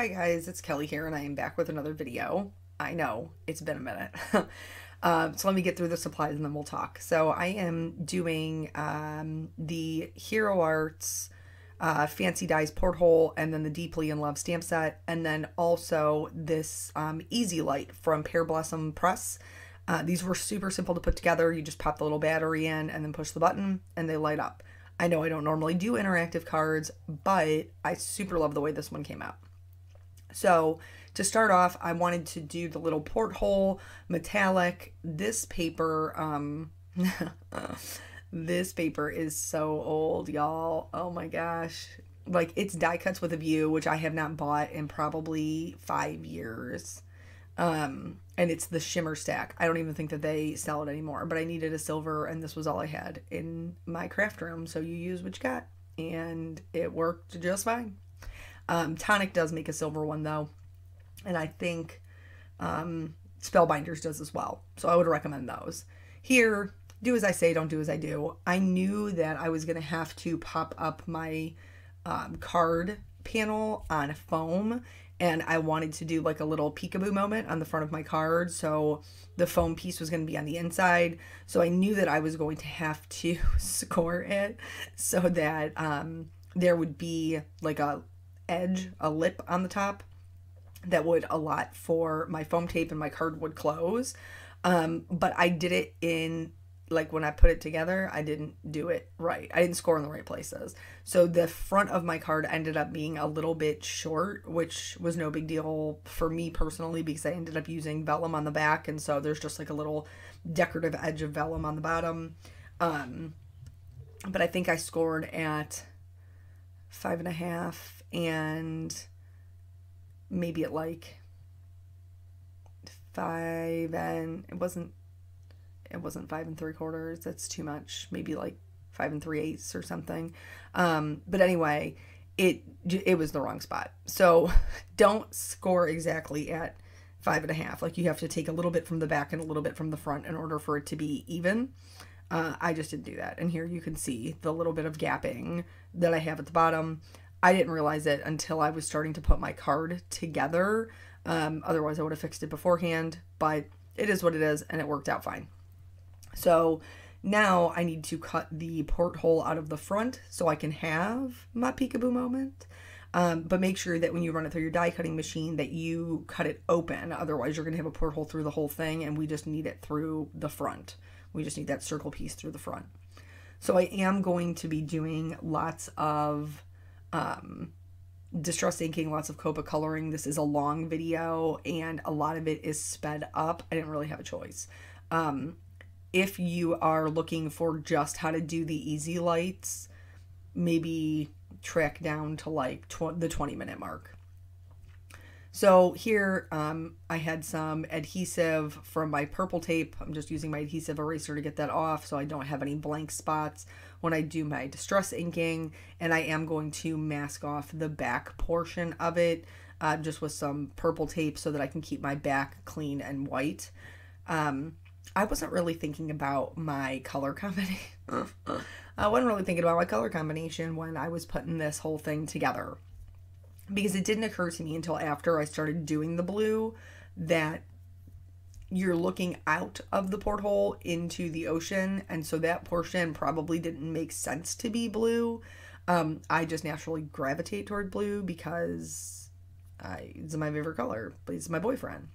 Hi guys, it's Kelly here and I am back with another video. I know, it's been a minute. So let me get through the supplies and then we'll talk. So I am doing the Hero Arts Fancy Dies Porthole and then the Deeply in Love stamp set, and then also this Easy Light from Pear Blossom Press. These were super simple to put together. You just pop the little battery in and then push the button and they light up. I know I don't normally do interactive cards, but I super love the way this one came out. So to start off, I wanted to do the little porthole metallic. This paper, this paper is so old, y'all. Oh my gosh. Like, it's die cuts with a view, which I have not bought in probably 5 years. And it's the shimmer stack. I don't even think that they sell it anymore, but I needed a silver and this was all I had in my craft room. So you use what you got and it worked just fine. Tonic does make a silver one though, and I think Spellbinders does as well, so I would recommend those. Here, do as I say, don't do as I do. I knew that I was going to have to pop up my card panel on foam, and I wanted to do like a little peekaboo moment on the front of my card, so the foam piece was going to be on the inside, so I knew that I was going to have to score it so that there would be like a edge, a lip on the top that would allot for my foam tape and my card would close. But I did it in, like, when I put it together, I didn't do it right. I didn't score in the right places. So the front of my card ended up being a little bit short, which was no big deal for me personally because I ended up using vellum on the back. And so there's just like a little decorative edge of vellum on the bottom. But I think I scored at 5.5 and maybe at like 5, and it wasn't 5 3/4. That's too much. Maybe like 5 3/8 or something. But anyway, it was the wrong spot. So don't score exactly at 5.5. Like, you have to take a little bit from the back and a little bit from the front in order for it to be even. I just didn't do that. And here you can see the little bit of gapping that I have at the bottom. I didn't realize it until I was starting to put my card together. Otherwise, I would have fixed it beforehand. But it is what it is, and it worked out fine. So now I need to cut the porthole out of the front so I can have my peekaboo moment. But make sure that when you run it through your die cutting machine that you cut it open. Otherwise, you're going to have a porthole through the whole thing, and we just need it through the front. We just need that circle piece through the front. So I am going to be doing lots of distress inking, lots of Copic coloring. This is a long video and a lot of it is sped up. I didn't really have a choice. If you are looking for just how to do the easy lights, maybe track down to like the 20-minute mark. So here I had some adhesive from my purple tape. I'm just using my adhesive eraser to get that off so I don't have any blank spots when I do my distress inking. And I am going to mask off the back portion of it just with some purple tape so that I can keep my back clean and white. I wasn't really thinking about my color combination. I wasn't really thinking about my color combination when I was putting this whole thing together, because it didn't occur to me until after I started doing the blue that you're looking out of the porthole into the ocean, and so that portion probably didn't make sense to be blue. I just naturally gravitate toward blue because it's my favorite color, but it's my boyfriend.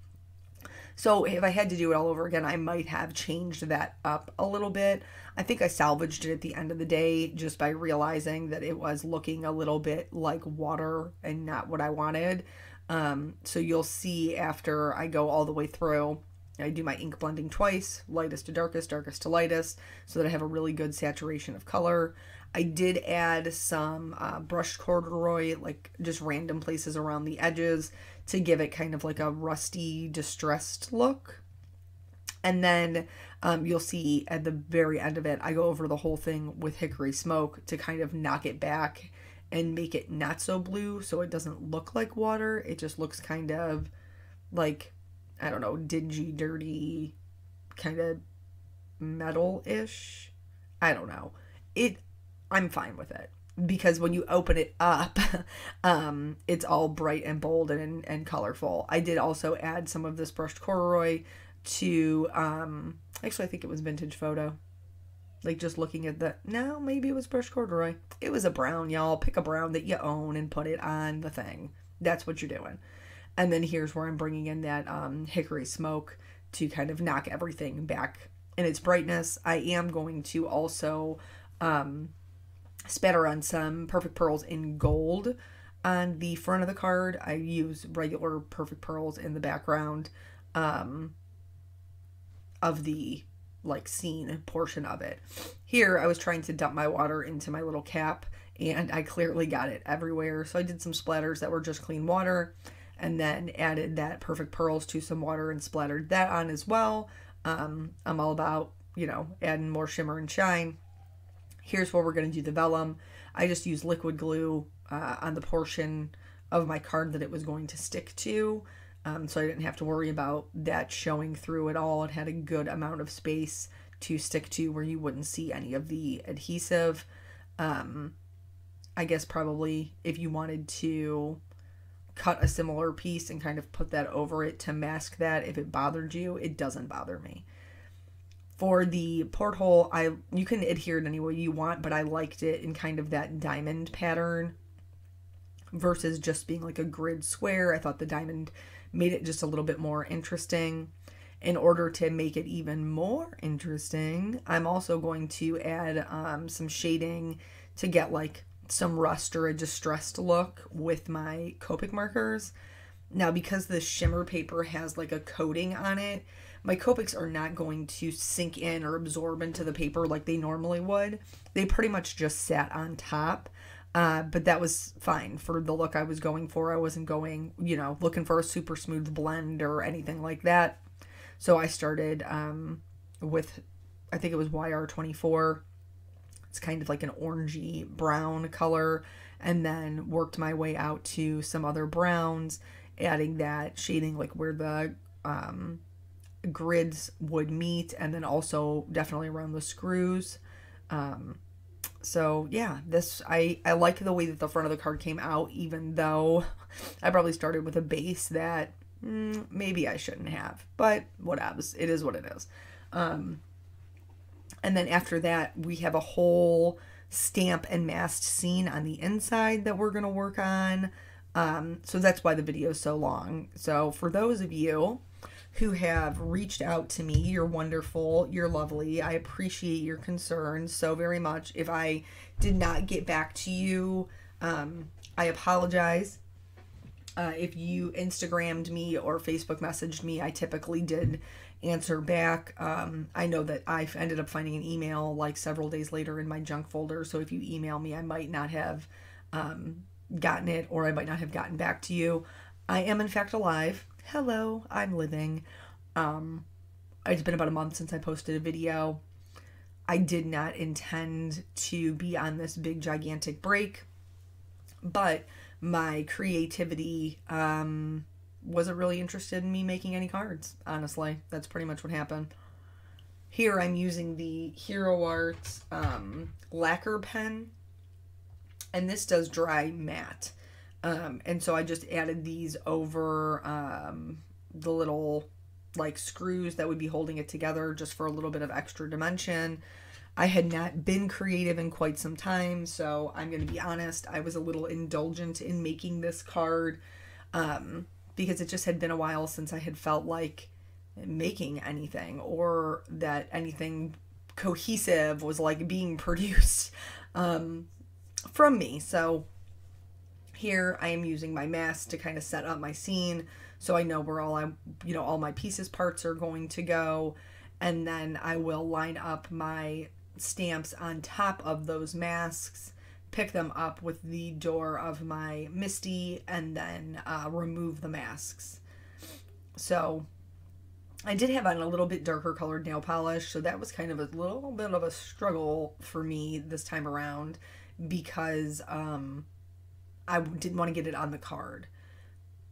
So if I had to do it all over again, I might have changed that up a little bit. I think I salvaged it at the end of the day just by realizing that it was looking a little bit like water and not what I wanted. So you'll see after I go all the way through, I do my ink blending twice, lightest to darkest, darkest to lightest, so that I have a really good saturation of color. I did add some brushed corduroy, like just random places around the edges to give it kind of like a rusty, distressed look. And then you'll see at the very end of it, I go over the whole thing with hickory smoke to kind of knock it back and make it not so blue so it doesn't look like water. It just looks kind of like, I don't know, dingy, dirty, kind of metal-ish. I don't know. I'm fine with it. because when you open it up, it's all bright and bold and colorful. I did also add some of this brushed corduroy to, actually I think it was Vintage Photo. Like just looking at no, maybe it was brushed corduroy. It was a brown, y'all. Pick a brown that you own and put it on the thing. That's what you're doing. And then here's where I'm bringing in that hickory smoke to kind of knock everything back in its brightness. I am going to also spatter on some Perfect Pearls in gold on the front of the card. I use regular Perfect Pearls in the background of the like scene portion of it. Here I was trying to dump my water into my little cap, and I clearly got it everywhere. So I did some splatters that were just clean water, and then added that Perfect Pearls to some water and splattered that on as well. I'm all about, adding more shimmer and shine. Here's where we're going to do the vellum. I just used liquid glue on the portion of my card that it was going to stick to. So I didn't have to worry about that showing through at all. It had a good amount of space to stick to where you wouldn't see any of the adhesive. I guess probably if you wanted to cut a similar piece and kind of put that over it to mask that, if it bothered you, it doesn't bother me. For the porthole, you can adhere it any way you want, but I liked it in kind of that diamond pattern versus just being like a grid square. I thought the diamond made it just a little bit more interesting. In order to make it even more interesting, I'm also going to add some shading to get like some rust or a distressed look with my Copic markers. Now, because the shimmer paper has like a coating on it, my Copics are not going to sink in or absorb into the paper like they normally would. They pretty much just sat on top. But that was fine for the look I was going for. I wasn't going, looking for a super smooth blend or anything like that. So I started with, I think it was YR24. It's kind of like an orangey brown color, and then worked my way out to some other browns, adding that shading like where the grids would meet, and then also definitely around the screws. So yeah, I like the way that the front of the card came out, even though I probably started with a base that maybe I shouldn't have, but whatevs, it is what it is. And then after that, we have a whole stamp and masked scene on the inside that we're going to work on. So that's why the video is so long. So for those of you who have reached out to me, you're wonderful, you're lovely. I appreciate your concerns so very much. If I did not get back to you, I apologize. If you Instagrammed me or Facebook messaged me, I typically did answer back. I know that I ended up finding an email like several days later in my junk folder. So if you email me, I might not have gotten it, or I might not have gotten back to you. I am in fact alive. Hello, I'm living. It's been about a month since I posted a video. I did not intend to be on this big gigantic break, but my creativity wasn't really interested in me making any cards, honestly. That's pretty much what happened. Here I'm using the Hero Arts lacquer pen, and this does dry matte. And so I just added these over the little like screws that would be holding it together, just for a little bit of extra dimension. I had not been creative in quite some time, so I'm going to be honest, I was a little indulgent in making this card because it just had been a while since I had felt like making anything, or that anything cohesive was like being produced from me. So here I am using my mask to kind of set up my scene, so I know where all my pieces parts are going to go, and then I will line up my stamps on top of those masks, pick them up with the door of my Misty, and then remove the masks. So I did have on a little bit darker colored nail polish, so that was kind of a little bit of a struggle for me this time around, because I didn't want to get it on the card.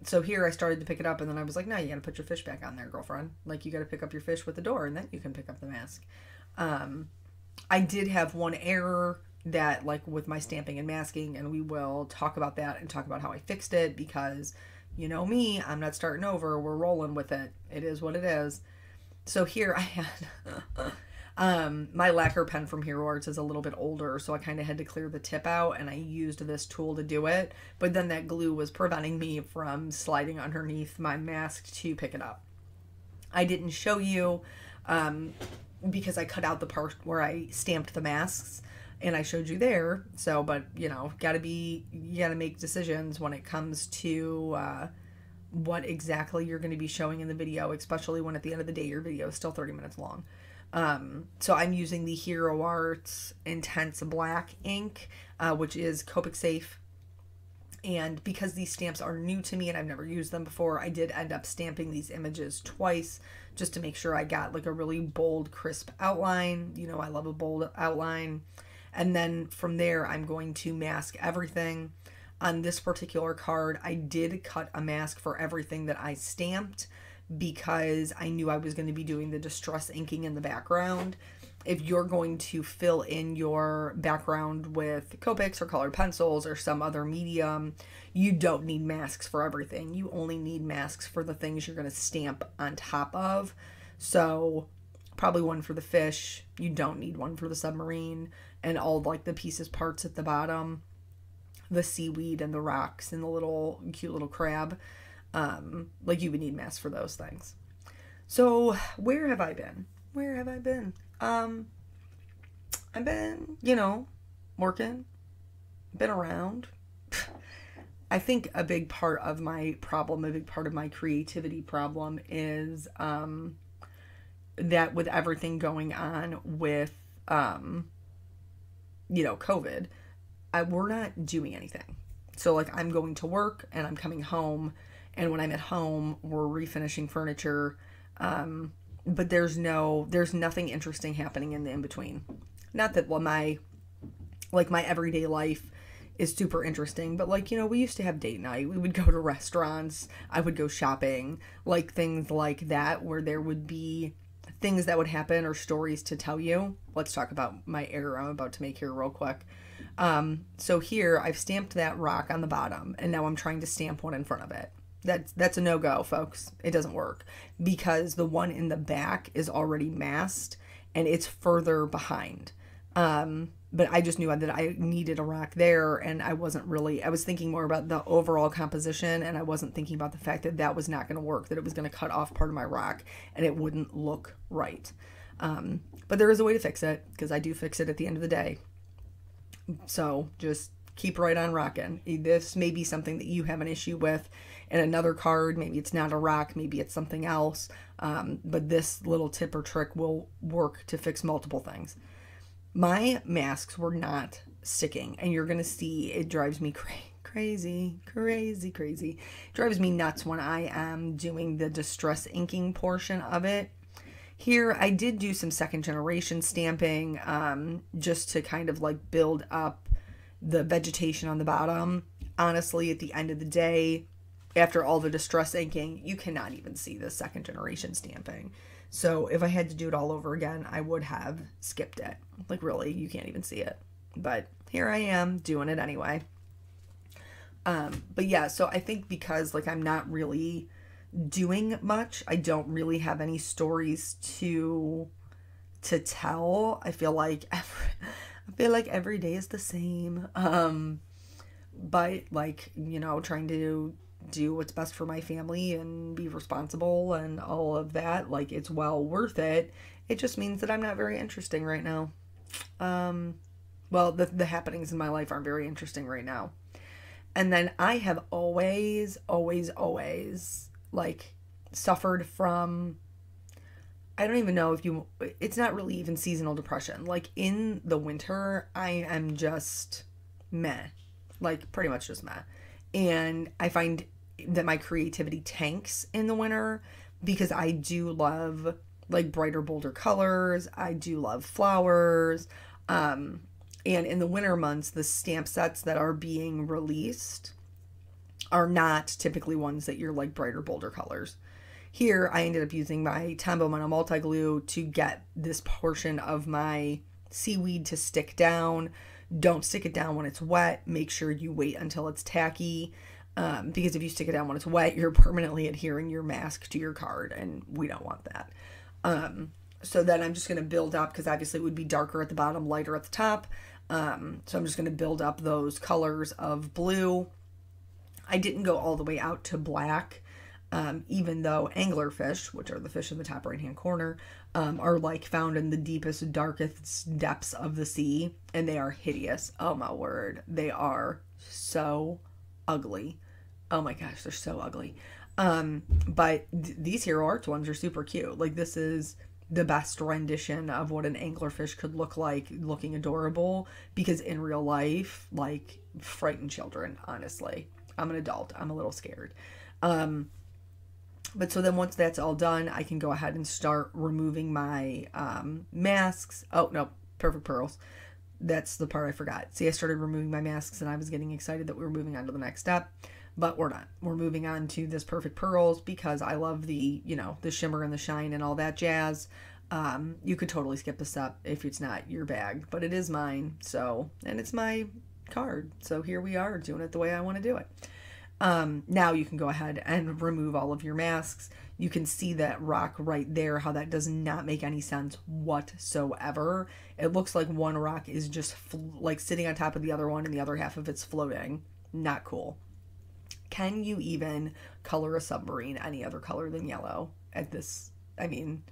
So here I started to pick it up, and then I was like, no, you gotta put your fish back on there, girlfriend. Like, you gotta pick up your fish with the door, and then you can pick up the mask. I did have one error that, like with my stamping and masking, and we will talk about that and talk about how I fixed it, because you know me, I'm not starting over. We're rolling with it. It is what it is. So here I had my lacquer pen from Hero Arts is a little bit older, so I kind of had to clear the tip out, and I used this tool to do it. But then that glue was preventing me from sliding underneath my mask to pick it up. I didn't show you because I cut out the part where I stamped the masks, and I showed you there. So, but you know, you gotta make decisions when it comes to what exactly you're going to be showing in the video, especially when at the end of the day your video is still 30 minutes long. So I'm using the Hero Arts Intense Black ink, which is Copic safe. And because these stamps are new to me and I've never used them before, I did end up stamping these images twice just to make sure I got like a really bold, crisp outline. You know, I love a bold outline. And then from there, I'm going to mask everything. On this particular card, I did cut a mask for everything that I stamped because I knew I was going to be doing the distress inking in the background. If you're going to fill in your background with Copics or colored pencils or some other medium, you don't need masks for everything. You only need masks for the things you're going to stamp on top of. So probably one for the fish. You don't need one for the submarine and all like the pieces parts at the bottom, the seaweed and the rocks and the little cute little crab. Like you would need masks for those things. So where have I been? I've been, you know, working, been around. I think a big part of my problem, a big part of my creativity problem is that with everything going on with, you know, COVID, we're not doing anything. So like I'm going to work and I'm coming home, and when I'm at home, we're refinishing furniture. But there's nothing interesting happening in the in-between. Not that my everyday life is super interesting, but like, you know, we used to have date night. We would go to restaurants. I would go shopping, like things like that, where there would be things that would happen or stories to tell you. Let's talk about my error I'm about to make here real quick. So here I've stamped that rock on the bottom, and now I'm trying to stamp one in front of it. That's a no-go, folks. It doesn't work because the one in the back is already masked and it's further behind. But I just knew that I needed a rock there, and I was thinking more about the overall composition, and I wasn't thinking about the fact that that was not going to work, that it was going to cut off part of my rock and it wouldn't look right. But there is a way to fix it, because I do fix it at the end of the day. So just keep right on rocking. This may be something that you have an issue with in another card. Maybe it's not a rock, maybe it's something else. But this little tip or trick will work to fix multiple things. My masks were not sticking, and you're going to see it drives me crazy. It drives me nuts when I am doing the distress inking portion of it. Here, I did do some second generation stamping, just to kind of like build up the vegetation on the bottom. Honestly, at the end of the day, after all the distress inking, you cannot even see the second generation stamping. So if I had to do it all over again, I would have skipped it. Like really, you can't even see it. But here I am doing it anyway. But yeah, so I think because like I'm not really doing much, I don't really have any stories to tell. I feel like every day is the same. But like, you know, trying to do what's best for my family and be responsible and all of that, like it's well worth it. It just means that I'm not very interesting right now. Well, the happenings in my life aren't very interesting right now. And then I have always like suffered from, I don't even know it's not really even seasonal depression. Like in the winter, I am just meh, like pretty much just meh. And I find that my creativity tanks in the winter because I do love like brighter, bolder colors. I do love flowers. And in the winter months, the stamp sets that are being released are not typically ones that you're like brighter, bolder colors. Here, I ended up using my Tombow Mono multi glue to get this portion of my seaweed to stick down Don't stick it down when it's wet. Make sure you wait until it's tacky. Because if you stick it down when it's wet, you're permanently adhering your mask to your card, and we don't want that. So then I'm just going to build up, because obviously it would be darker at the bottom, lighter at the top. So I'm just going to build up those colors of blue. I didn't go all the way out to black, even though anglerfish, which are the fish in the top right hand corner, are like found in the deepest, darkest depths of the sea, and they are hideous. Oh my word, they are so ugly. Oh my gosh, they're so ugly. But these Hero Arts ones are super cute. Like, this is the best rendition of what an anglerfish could look like, looking adorable, because in real life, like, frighten children, honestly. I'm an adult. I'm a little scared. But so then once that's all done, I can go ahead and start removing my masks. Oh, no, Perfect Pearls. That's the part I forgot. See, I started removing my masks and I was getting excited that we were moving on to the next step, but we're not. We're moving on to this Perfect Pearls because I love the, you know, the shimmer and the shine and all that jazz. You could totally skip this step if it's not your bag, but it is mine. So, and it's my card. So here we are doing it the way I want to do it. Now you can go ahead and remove all of your masks. You can see that rock right there, how that does not make any sense whatsoever. It looks like one rock is just like sitting on top of the other one and the other half of it's floating. Not cool. Can you even color a submarine any other color than yellow at this? I mean,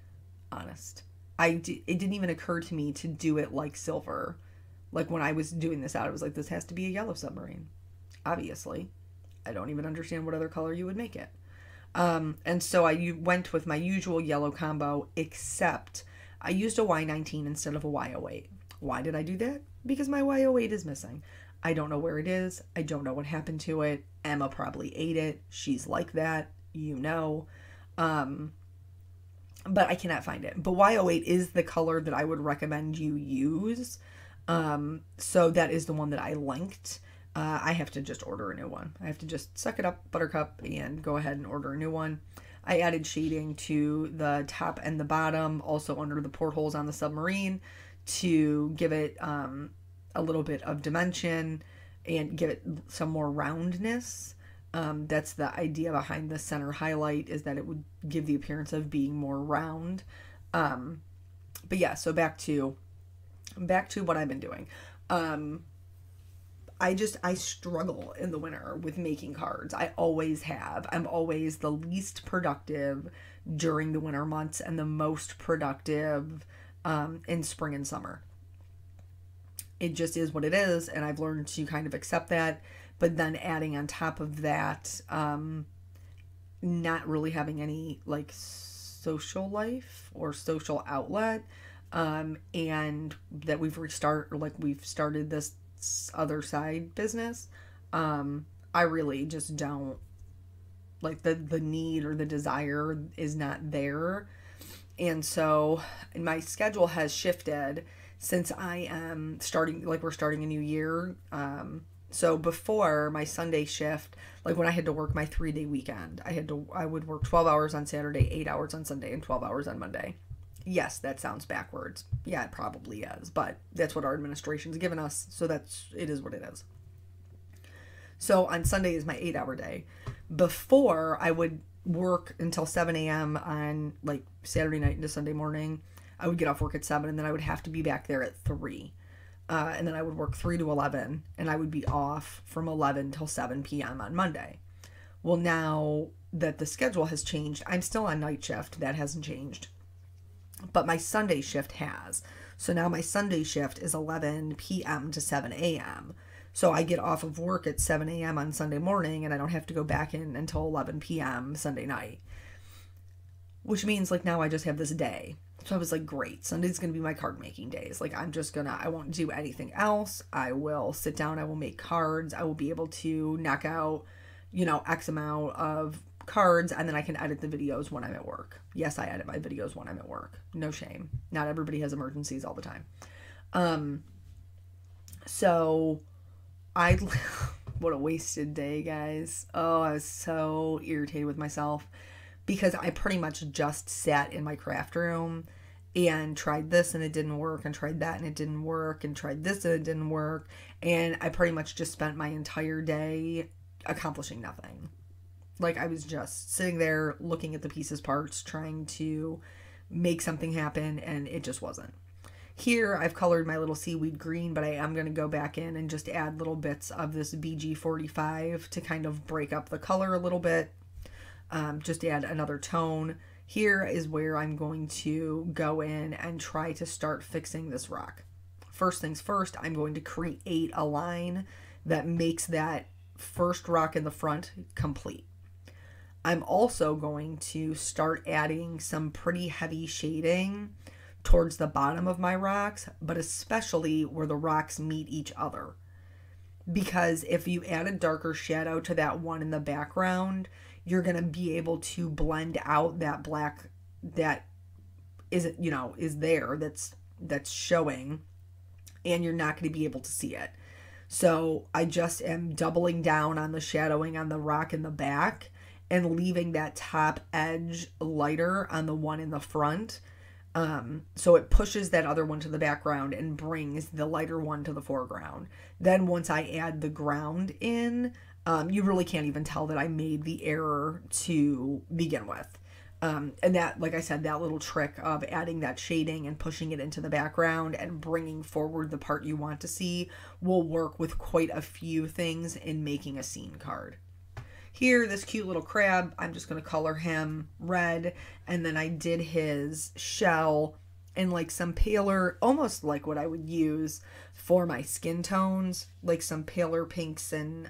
honest. It didn't even occur to me to do it like silver. Like when I was doing this out, I was like, this has to be a yellow submarine. Obviously. I don't even understand what other color you would make it. And so I went with my usual yellow combo, except I used a Y19 instead of a Y08. Why did I do that? Because my Y08 is missing. I don't know where it is. I don't know what happened to it. Emma probably ate it. She's like that, you know. But I cannot find it. But Y08 is the color that I would recommend you use. So that is the one that I linked. I have to just order a new one. I have to just suck it up, buttercup, and go ahead and order a new one. I added shading to the top and the bottom, also under the portholes on the submarine, to give it a little bit of dimension and give it some more roundness. That's the idea behind the center highlight, is that it would give the appearance of being more round. But yeah, so back to what I've been doing. I struggle in the winter with making cards. I always have. I'm always the least productive during the winter months and the most productive in spring and summer. It just is what it is, and I've learned to kind of accept that. But then adding on top of that, not really having any like social life or social outlet, and that we've started this other side business. I really just don't like the need or the desire is not there. And so my schedule has shifted since I am we're starting a new year. So before my Sunday shift, like when I had to work my 3-day weekend, I would work 12 hours on Saturday, 8 hours on Sunday, and 12 hours on Monday. Yes, that sounds backwards. Yeah, it probably is, but that's what our administration's given us, so it is what it is. So on Sunday is my 8-hour day. Before, I would work until 7 a.m. on like Saturday night into Sunday morning. I would get off work at 7, and then I would have to be back there at 3. And then I would work 3 to 11, and I would be off from 11 till 7 p.m. on Monday. Well, now that the schedule has changed, I'm still on night shift. That hasn't changed. But my Sunday shift has. So now my Sunday shift is 11 p.m. to 7 a.m. So I get off of work at 7 a.m. on Sunday morning, and I don't have to go back in until 11 p.m. Sunday night. Which means like now I just have this day. So I was like, great, Sunday's going to be my card making days. Like I won't do anything else. I will sit down, I will make cards. I will be able to knock out, X amount of cards, and then I can edit the videos when I'm at work. Yes, I edit my videos when I'm at work. No shame. Not everybody has emergencies all the time. So what a wasted day, guys. Oh, I was so irritated with myself because I pretty much just sat in my craft room and tried this and it didn't work, and tried that and it didn't work, and tried this and it didn't work. And I pretty much just spent my entire day accomplishing nothing. Like, I was just sitting there looking at the pieces, parts, trying to make something happen, and it just wasn't. Here, I've colored my little seaweed green, but I am going to go back in and just add little bits of this BG45 to kind of break up the color a little bit. Just add another tone. Here is where I'm going to go in and try to start fixing this rock. First things first, I'm going to create a line that makes that first rock in the front complete. I'm also going to start adding some pretty heavy shading towards the bottom of my rocks, but especially where the rocks meet each other. Because if you add a darker shadow to that one in the background, you're going to be able to blend out that black that is, you know, is there, that's showing, and you're not going to be able to see it. So I just am doubling down on the shadowing on the rock in the back and leaving that top edge lighter on the one in the front. So it pushes that other one to the background and brings the lighter one to the foreground. Then once I add the ground in, you really can't even tell that I made the error to begin with. And that, like I said, that little trick of adding that shading and pushing it into the background and bringing forward the part you want to see will work with quite a few things in making a scene card. Here, this cute little crab, I'm just going to color him red, and then I did his shell in like some paler, almost like what I would use for my skin tones, like some paler pinks and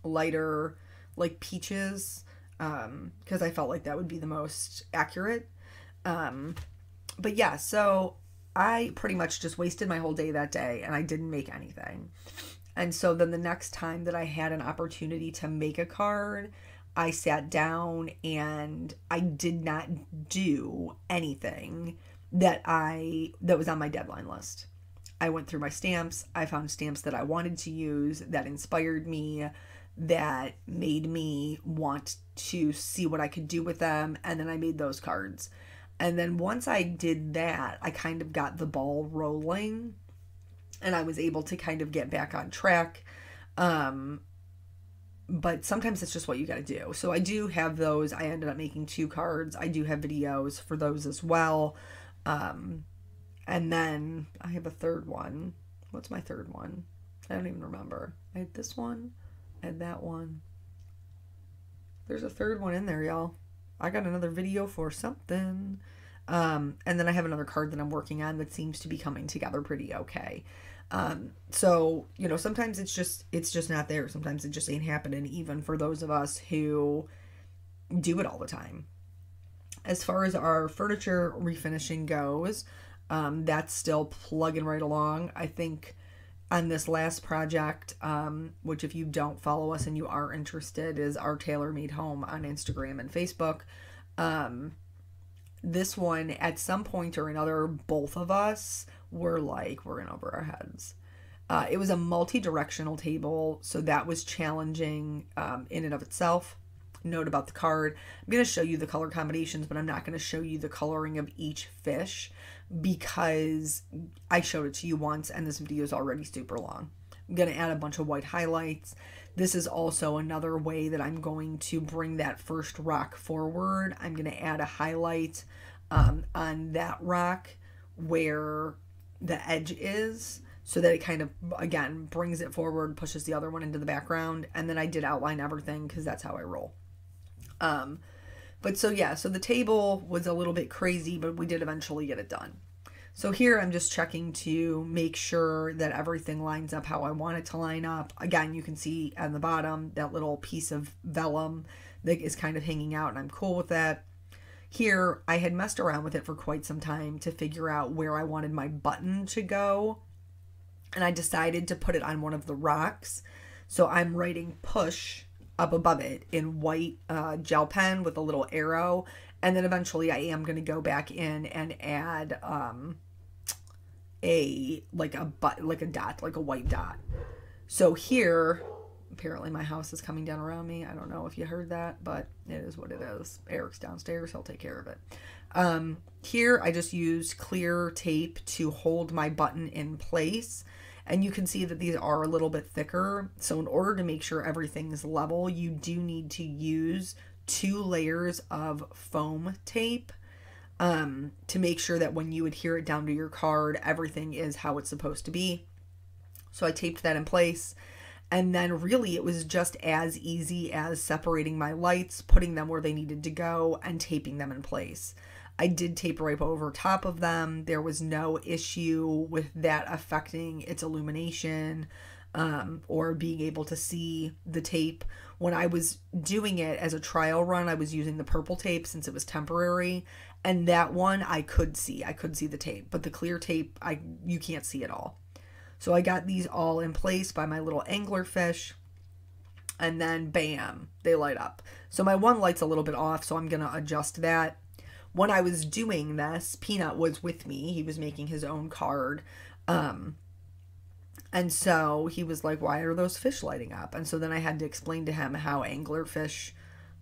lighter like peaches, because I felt like that would be the most accurate. But yeah, so I pretty much just wasted my whole day that day, and I didn't make anything. And so then the next time that I had an opportunity to make a card, I sat down and I did not do anything that was on my deadline list. I went through my stamps. I found stamps that I wanted to use, that inspired me, that made me want to see what I could do with them. And then I made those cards. And then once I did that, I kind of got the ball rolling. And I was able to kind of get back on track. But sometimes it's just what you got to do. So I do have those. I ended up making 2 cards. I do have videos for those as well. And then I have a third one. What's my third one? I don't even remember. I had this one. I had that one. There's a third one in there, y'all. I got another video for something. And then I have another card that I'm working on that seems to be coming together pretty okay. So, you know, sometimes it's just not there. Sometimes it just ain't happening, even for those of us who do it all the time. As far as our furniture refinishing goes, that's still plugging right along. I think on this last project, which if you don't follow us and you are interested, is our Tailor Made Home on Instagram and Facebook. This one, at some point or another, both of us were like, we're in over our heads. It was a multi-directional table, so that was challenging in and of itself. Note about the card, I'm going to show you the color combinations, but I'm not going to show you the coloring of each fish because I showed it to you once and this video is already super long. I'm going to add a bunch of white highlights. This is also another way that I'm going to bring that first rock forward. I'm going to add a highlight on that rock where the edge is, so that it kind of, again, brings it forward, pushes the other one into the background. And then I did outline everything because that's how I roll. But so yeah, so the table was a little bit crazy, but we did eventually get it done. So here I'm just checking to make sure that everything lines up how I want it to line up. Again, you can see on the bottom that little piece of vellum that is kind of hanging out, and I'm cool with that. Here, I had messed around with it for quite some time to figure out where I wanted my button to go. And I decided to put it on one of the rocks. So I'm writing push up above it in white gel pen with a little arrow. And then eventually I am going to go back in and add a dot, like a white dot. So here, apparently my house is coming down around me. I don't know if you heard that, but it is what it is. Eric's downstairs. He'll take care of it. Here, I just used clear tape to hold my button in place. And you can see that these are a little bit thicker. So in order to make sure everything's level, you do need to use 2 layers of foam tape to make sure that when you adhere it down to your card, everything is how it's supposed to be. So I taped that in place. And then really it was just as easy as separating my lights, putting them where they needed to go, and taping them in place. I did tape right over top of them. There was no issue with that affecting its illumination or being able to see the tape. When I was doing it as a trial run, I was using the purple tape since it was temporary. And that one I could see. I could see the tape. But the clear tape, you can't see at all. So I got these all in place by my little anglerfish. And then bam, they light up. So my one light's a little bit off, so I'm going to adjust that. When I was doing this, Peanut was with me. He was making his own card. And so he was like, why are those fish lighting up? And so then I had to explain to him how anglerfish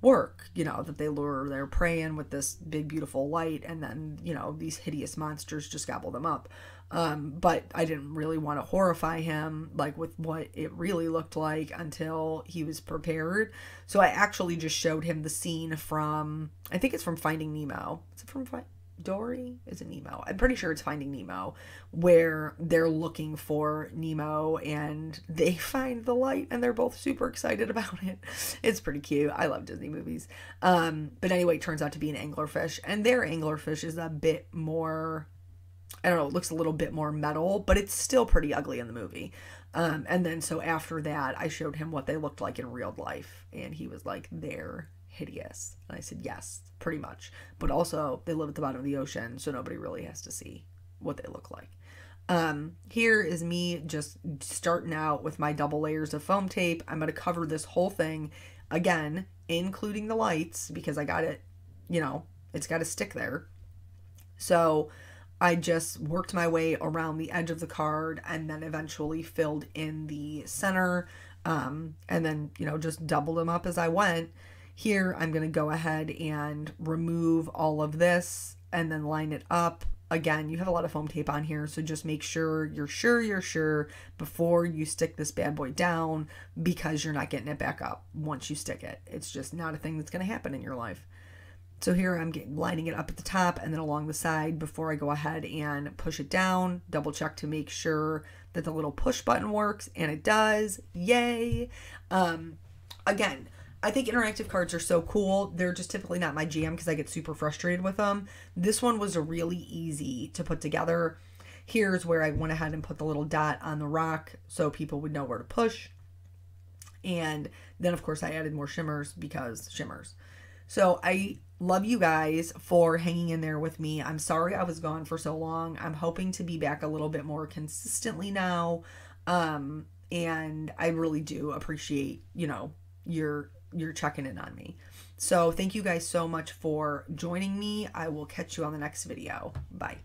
work, that they lure their prey in with this big, beautiful light. And then, these hideous monsters just gobble them up. But I didn't really want to horrify him like with what it really looked like until he was prepared. So I actually just showed him the scene from, I think it's from Finding Nemo. Is it from Dory? Is it Nemo? I'm pretty sure it's Finding Nemo, where they're looking for Nemo and they find the light and they're both super excited about it. It's pretty cute. I love Disney movies. But anyway, it turns out to be an anglerfish, and their anglerfish is a bit more, I don't know, it looks a little bit more metal, but it's still pretty ugly in the movie. And then so after that, I showed him what they looked like in real life, and he was like, they're hideous. And I said, yes, pretty much. But also, they live at the bottom of the ocean, so nobody really has to see what they look like. Here is me just starting out with my double layers of foam tape. I'm going to cover this whole thing, again, including the lights, because I got it, it's got to stick there. So I just worked my way around the edge of the card and then eventually filled in the center, and then, just doubled them up as I went. Here, I'm going to go ahead and remove all of this and then line it up. Again, you have a lot of foam tape on here, so just make sure you're sure before you stick this bad boy down, because you're not getting it back up once you stick it. It's just not a thing that's going to happen in your life. So here I'm lining it up at the top and then along the side before I go ahead and push it down. Double check to make sure that the little push button works, and it does. Yay! Again, I think interactive cards are so cool. They're just typically not my jam because I get super frustrated with them. This one was really easy to put together. Here's where I went ahead and put the little dot on the rock so people would know where to push. And then, of course, I added more shimmers because shimmers. So I love you guys for hanging in there with me. I'm sorry I was gone for so long. I'm hoping to be back a little bit more consistently now. And I really do appreciate, you're checking in on me. So thank you guys so much for joining me. I will catch you on the next video. Bye.